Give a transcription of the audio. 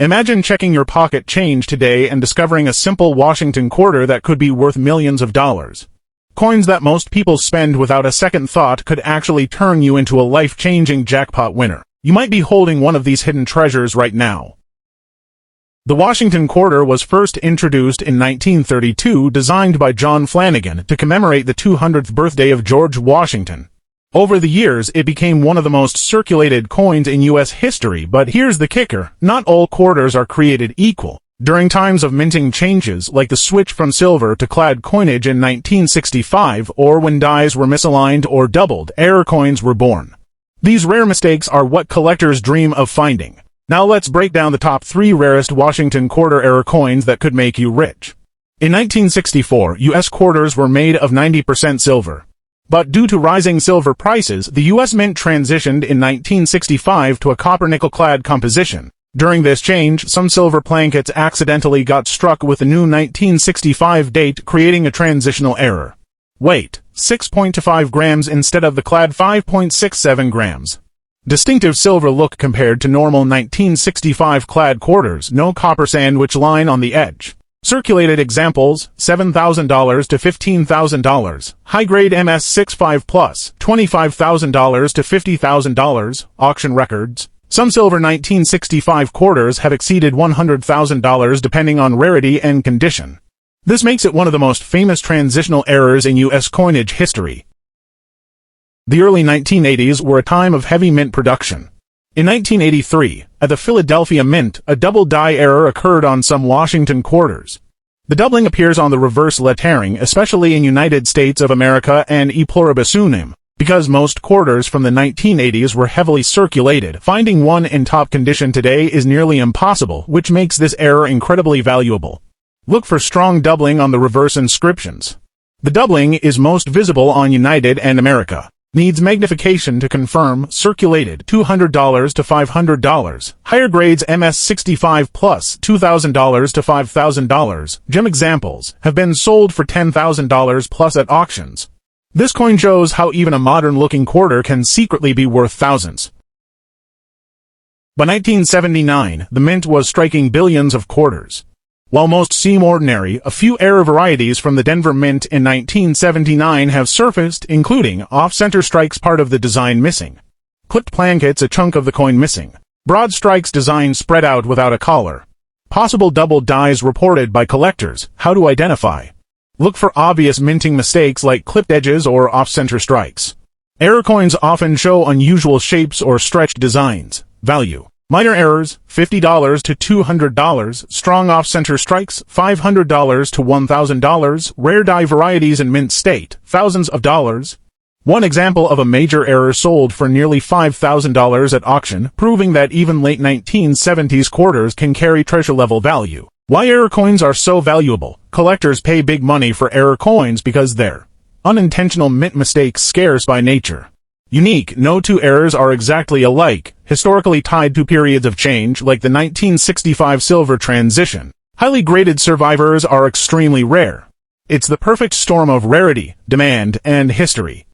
Imagine checking your pocket change today and discovering a simple Washington quarter that could be worth millions of dollars. Coins that most people spend without a second thought could actually turn you into a life-changing jackpot winner. You might be holding one of these hidden treasures right now. The Washington quarter was first introduced in 1932, designed by John Flanagan to commemorate the 200th birthday of George Washington. Over the years, it became one of the most circulated coins in U.S. history, but here's the kicker: not all quarters are created equal. During times of minting changes, like the switch from silver to clad coinage in 1965, or when dies were misaligned or doubled, error coins were born. These rare mistakes are what collectors dream of finding. Now let's break down the top 3 rarest Washington quarter error coins that could make you rich. In 1964, U.S. quarters were made of 90% silver. But due to rising silver prices, the U.S. Mint transitioned in 1965 to a copper-nickel-clad composition. During this change, some silver plankets accidentally got struck with the new 1965 date, creating a transitional error. Weight: 6.25 grams instead of the clad 5.67 grams. Distinctive silver look compared to normal 1965 clad quarters, no copper sandwich line on the edge. Circulated examples: $7,000 to $15,000. High-grade MS65 Plus, $25,000 to $50,000. Auction records: some silver 1965 quarters have exceeded $100,000 depending on rarity and condition. This makes it one of the most famous transitional errors in U.S. coinage history. The early 1980s were a time of heavy mint production. In 1983, at the Philadelphia Mint, a double die error occurred on some Washington quarters. The doubling appears on the reverse lettering, especially in United States of America and E pluribus unum. Because most quarters from the 1980s were heavily circulated, finding one in top condition today is nearly impossible, which makes this error incredibly valuable. Look for strong doubling on the reverse inscriptions. The doubling is most visible on United and America. Needs magnification to confirm. Circulated: $200 to $500. Higher grades MS65 Plus, $2,000 to $5,000. Gem examples have been sold for $10,000 plus at auctions. This coin shows how even a modern-looking quarter can secretly be worth thousands. By 1979, the mint was striking billions of quarters. While most seem ordinary, a few error varieties from the Denver Mint in 1979 have surfaced, including off-center strikes, part of the design missing; clipped plankets, a chunk of the coin missing; broad strikes, design spread out without a collar; possible double dies reported by collectors. How to identify? Look for obvious minting mistakes like clipped edges or off-center strikes. Error coins often show unusual shapes or stretched designs. Value: minor errors, $50 to $200. Strong off-center strikes, $500 to $1,000. Rare die varieties in mint state, thousands of dollars. One example of a major error sold for nearly $5,000 at auction, proving that even late 1970s quarters can carry treasure-level value. Why error coins are so valuable? Collectors pay big money for error coins because they're unintentional mint mistakes, scarce by nature. Unique: no two errors are exactly alike, historically tied to periods of change, like the 1965 silver transition. Highly graded survivors are extremely rare. It's the perfect storm of rarity, demand, and history.